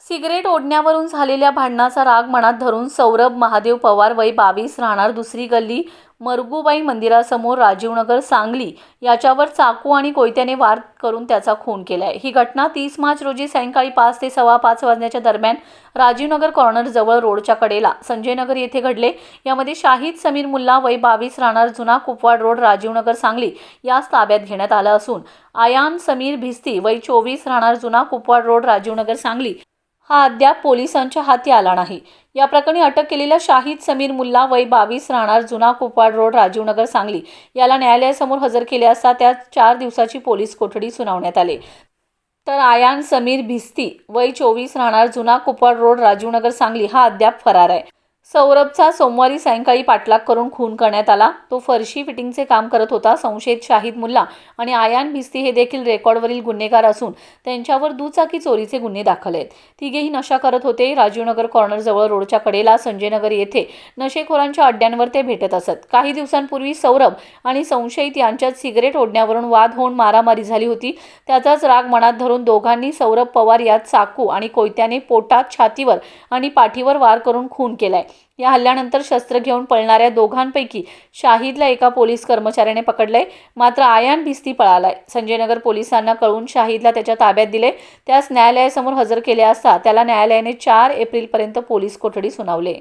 Cigarette ओढण्यावरून झालेल्या भांडणाचा राग मनात धरून सौरभ महादेव पवार वय 22 राहणार दुसरी गल्ली मरगूबाई मंदिरासमोर राजीवनगर सांगली याच्यावर चाकू आणि कोयत्याने वार करून त्याचा खून केलाय। ही घटना 30 मार्च रोजी सायंकाळी 5 ते 5:15 वाजण्याच्या दरम्यान राजीवनगर कॉर्नर जवळ रोडच्या कडेला संजयनगर येथे घडले। यामध्ये शाहिद समीर मुल्ला वय 22 राहणार जुना कुपवाड रोड राजीवनगर सांगली यास ताब्यात घेण्यात आलं असून आयान समीर भिस्ती वय 24 राहणार जुना कुपवाड रोड राजीवनगर सांगली हा अद्याप पोलिसांच्या हाती आला नाही। या प्रकरणी अटक केलेला शाहिद समीर मुल्ला वय 22 राहणार जुना कुपवाड रोड राजीवनगर सांगली याला न्यायालयासमोर हजर केले असता त्यात 4 दिवसाची पोलीस कोठडी सुनावण्यात आली। तर आयान समीर भिस्ती वय 24 राहणार जुना कुपवाड रोड राजीवनगर सांगली हा अद्याप फरार आहे। सौरभचा सोमवारी सायंकाळी पाठलाग करून खून करण्यात आला। तो फरशी फिटिंगचे काम करत होता। संशयित शाहिद मुल्ला आणि आयान भिस्ती हे देखील रेकॉर्डवरील गुन्हेगार असून त्यांच्यावर दुचाकी चोरीचे गुन्हे दाखल आहेत। तिघेही नशा करत होते। राजीवनगर कॉर्नर जवळ रोडच्या कडेला संजयनगर येथे नशेखोरांच्या अड्ड्यांवर ते भेटत असत। काही दिवसांपूर्वी सौरभ आणि संशयित यांच्यात सिगरेट ओढण्यावरून वाद होऊन मारामारी झाली होती। त्याचाच राग मनात धरून दोघांनी सौरभ पवार यात चाकू आणि कोयत्याने पोटात, छातीवर आणि पाठीवर वार करून खून केलाय। या हल्ल्यानंतर शस्त्र घेऊन पळणाऱ्या दोघांपैकी शाहिदला एका पोलीस कर्मचाऱ्याने पकडले, मात्र आयान भिस्ती पळालाय। संजयनगर पोलिसांना कळवून शाहिदला त्याच्या ताब्यात दिले। त्यास न्यायालयासमोर हजर केले असता त्याला न्यायालयाने 4 एप्रिलपर्यंत पोलीस कोठडी सुनावली।